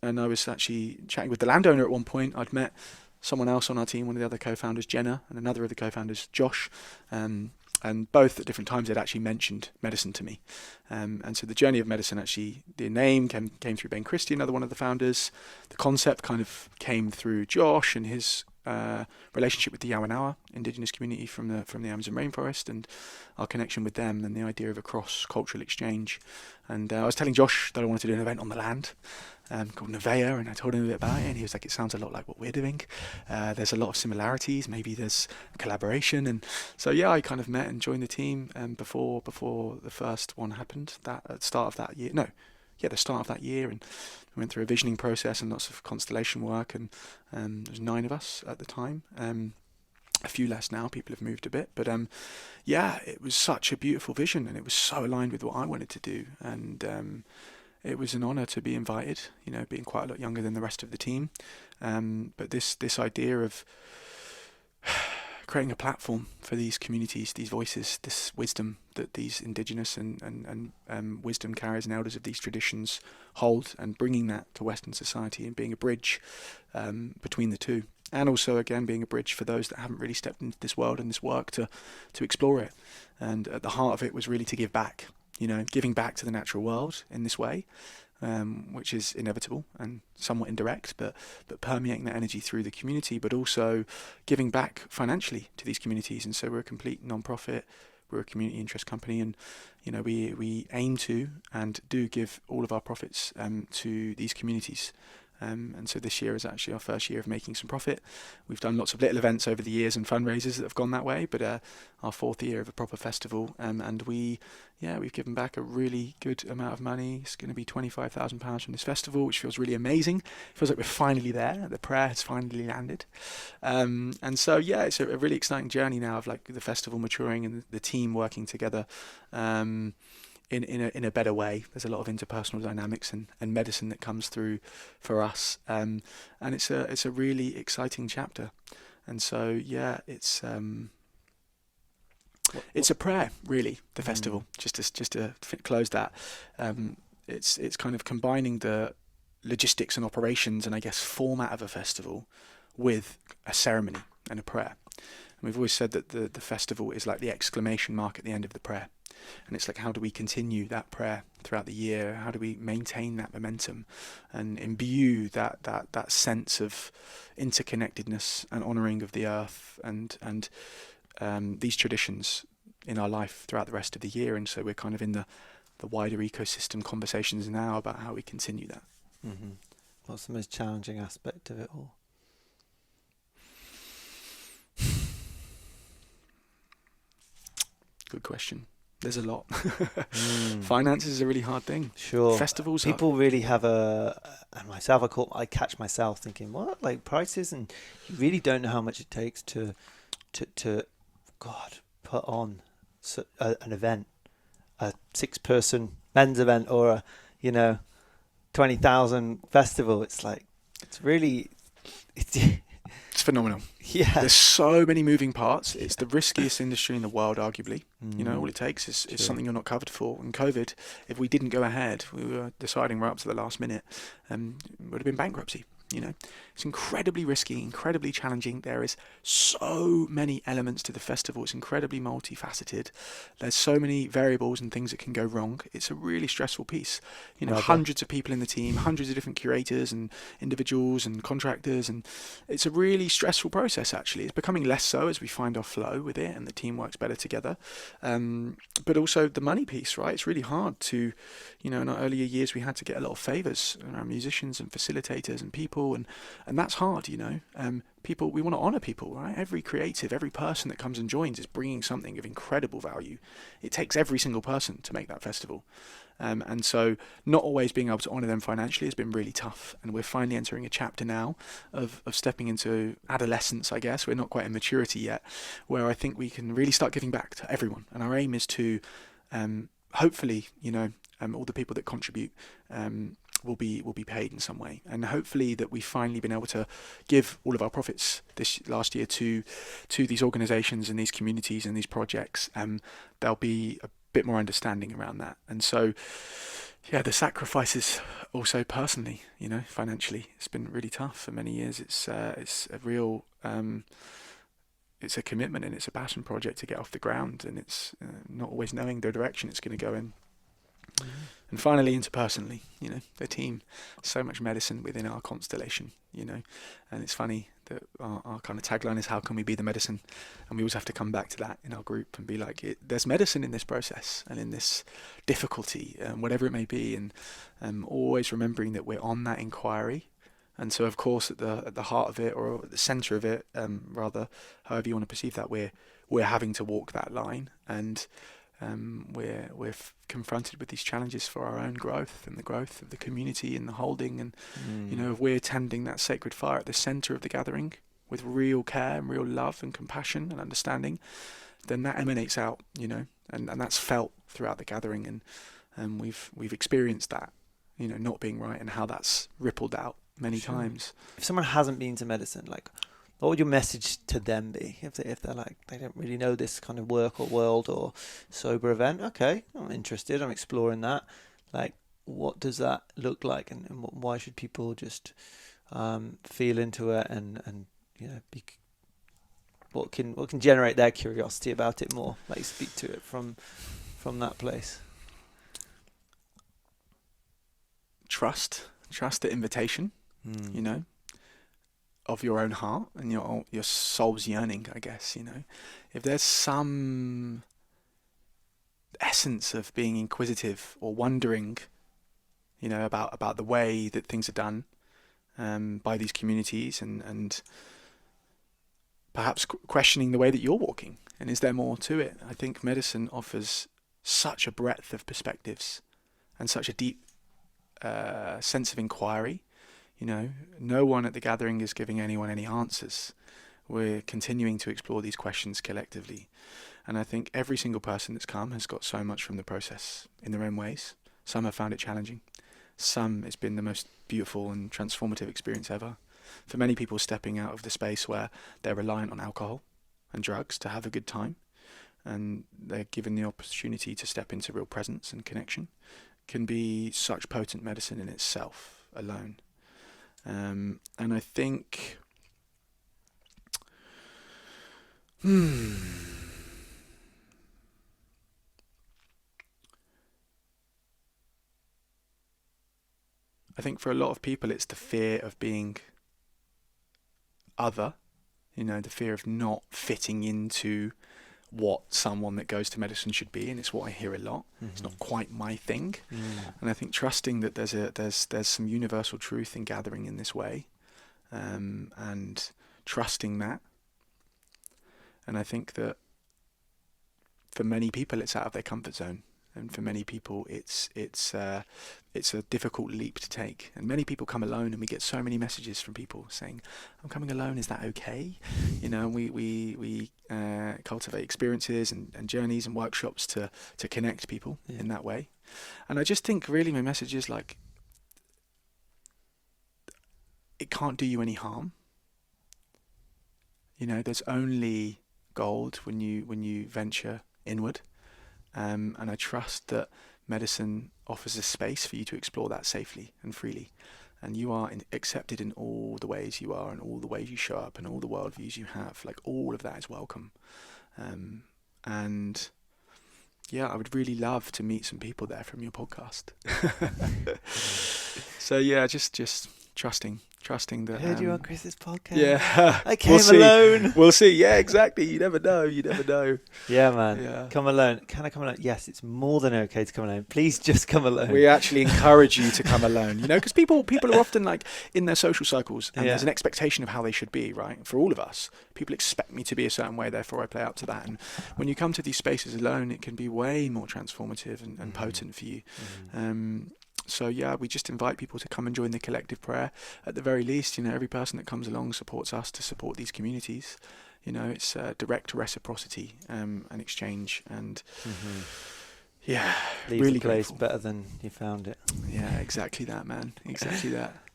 and I was actually chatting with the landowner at one point. I'd met someone else on our team, one of the other co-founders, Jenna, and another of the co-founders, Josh. And both at different times had actually mentioned medicine to me. And so the journey of medicine, actually, the name came through Ben Christie, another one of the founders. The concept kind of came through Josh and his relationship with the Yawanawa indigenous community from the Amazon rainforest, and our connection with them, and the idea of a cross-cultural exchange. And I was telling Josh that I wanted to do an event on the land called Nevaeh, and I told him a bit about it, and he was like, it sounds a lot like what we're doing. There's a lot of similarities, maybe there's collaboration. And so yeah, I kind of met and joined the team before the first one happened, that at the start of that year. No, yeah, the start of that year, and we went through a visioning process and lots of constellation work, and there was 9 of us at the time. A few less now, people have moved a bit, but yeah, it was such a beautiful vision, and it was so aligned with what I wanted to do, and it was an honour to be invited, you know, being quite a lot younger than the rest of the team, but this idea of creating a platform for these communities, these voices, this wisdom that these indigenous and wisdom carriers and elders of these traditions hold, and bringing that to Western society and being a bridge between the two. And also, again, being a bridge for those that haven't really stepped into this world and this work to explore it. And at the heart of it was really to give back, you know, giving back to the natural world in this way, which is inevitable and somewhat indirect, but permeating that energy through the community, but also giving back financially to these communities. And so we're a complete non-profit, we're a community interest company, and you know, we aim to and do give all of our profits to these communities. And so this year is actually our first year of making some profit. We've done lots of little events over the years and fundraisers that have gone that way, but our 4th year of a proper festival, and we've given back a really good amount of money. It's going to be £25,000 from this festival, which feels really amazing. It feels like we're finally there. The prayer has finally landed, and so yeah, it's a really exciting journey now of like the festival maturing and the team working together. In a better way. There's a lot of interpersonal dynamics and medicine that comes through for us, and it's a really exciting chapter. And so yeah, it's a prayer, really. The festival, just to close that, it's kind of combining the logistics and operations and I guess format of a festival with a ceremony and a prayer. And we've always said that the festival is like the exclamation mark at the end of the prayer. And it's like, how do we continue that prayer throughout the year? How do we maintain that momentum and imbue that sense of interconnectedness and honouring of the earth and these traditions in our life throughout the rest of the year? And so we're kind of in the wider ecosystem conversations now about how we continue that. Mm-hmm. What's the most challenging aspect of it all? Good question. There's a lot. Finances is a really hard thing. Sure. Festivals. People really have and myself, I catch myself thinking, what, like prices, and you really don't know how much it takes to put on an event, a 6-person men's event, or a 20,000 festival. It's like, it's phenomenal. Yeah. There's so many moving parts. It's the riskiest industry in the world, arguably. You know, all it takes is something you're not covered for. And COVID, if we didn't go ahead, we were deciding right up to the last minute, it would have been bankruptcy. You know, it's incredibly risky, incredibly challenging. There is so many elements to the festival. It's incredibly multifaceted. There's so many variables and things that can go wrong. It's a really stressful piece. You know, hundreds of people in the team, hundreds of different curators and individuals and contractors, and it's a really stressful process. Actually, it's becoming less so as we find our flow with it and the team works better together. But also the money piece, right? It's really hard to, in our earlier years, we had to get a lot of favours around musicians and facilitators and people. And that's hard, people, we want to honour people, right? Every creative, every person that comes and joins is bringing something of incredible value. It takes every single person to make that festival. And so not always being able to honour them financially has been really tough. And we're finally entering a chapter now of stepping into adolescence, I guess. We're not quite in maturity yet, where I think we can really start giving back to everyone. And our aim is to hopefully, all the people that contribute will be paid in some way, and hopefully that we've finally been able to give all of our profits this last year to these organisations and these communities and these projects. There'll be a bit more understanding around that, and so Yeah, the sacrifices also personally, financially, it's been really tough for many years. It's a real it's a commitment and it's a passion project to get off the ground, and it's not always knowing the direction it's going to go in. And finally, interpersonally, the team, so much medicine within our constellation, and it's funny that our kind of tagline is, how can we be the medicine? And we always have to come back to that in our group and be like, there's medicine in this process and in this difficulty, whatever it may be, and always remembering that we're on that inquiry. And so, of course, at the heart of it, or at the centre of it, rather, however you want to perceive that, we're having to walk that line, and we're confronted with these challenges for our own growth and the growth of the community and the holding, and if we're tending that sacred fire at the centre of the gathering with real care and real love and compassion and understanding, then that emanates out, and that's felt throughout the gathering, and we've experienced that, not being right, and how that's rippled out many times. If someone hasn't been to medicine, like, what would your message to them be if they're like, they don't really know this kind of work or world or sober event? Okay, I'm interested. I'm exploring that. Like, what does that look like, and why should people just feel into it and be, what can generate their curiosity about it more? Like, speak to it from that place. Trust the invitation, of your own heart and your soul's yearning, I guess. If there's some essence of being inquisitive or wondering, about the way that things are done by these communities, and perhaps questioning the way that you're walking, and is there more to it? I think medicine offers such a breadth of perspectives and such a deep sense of inquiry. No one at the gathering is giving anyone any answers. We're continuing to explore these questions collectively. And I think every single person that's come has got so much from the process in their own ways. Some have found it challenging. Some, it's been the most beautiful and transformative experience ever. For many people, stepping out of the space where they're reliant on alcohol and drugs to have a good time, and they're given the opportunity to step into real presence and connection, can be such potent medicine in itself alone. And I think for a lot of people it's the fear of being other, the fear of not fitting into what someone that goes to medicine should be, and it's what I hear a lot. It's not quite my thing. And I think trusting that there's some universal truth in gathering in this way, and trusting that. And I think that for many people it's out of their comfort zone, and for many people it's a difficult leap to take. And many people come alone, and we get so many messages from people saying, I'm coming alone, is that okay? We cultivate experiences and journeys and workshops to connect people in that way. And I just think really my message is like, it can't do you any harm. There's only gold when you venture inward. And I trust that medicine offers a space for you to explore that safely and freely. And you are accepted in all the ways you are, and all the ways you show up, and all the worldviews you have. Like, all of that is welcome. And yeah, I would really love to meet some people there from your podcast. So yeah, just trusting that. I heard you on Chris's podcast. Yeah, I came alone. We'll see. Yeah, exactly. You never know. Yeah, man. Yeah. Come alone. Can I come alone? Yes, it's more than okay to come alone. Please just come alone. We actually encourage you to come alone, because people are often like in their social cycles, and there's an expectation of how they should be, right? For all of us, people expect me to be a certain way, therefore I play up to that. And when you come to these spaces alone, it can be way more transformative and potent for you. So yeah, we just invite people to come and join the collective prayer. At the very least, every person that comes along supports us to support these communities. It's direct reciprocity and exchange, and yeah, leave really the place grateful. better than you found it. Yeah, exactly that, man. Exactly that.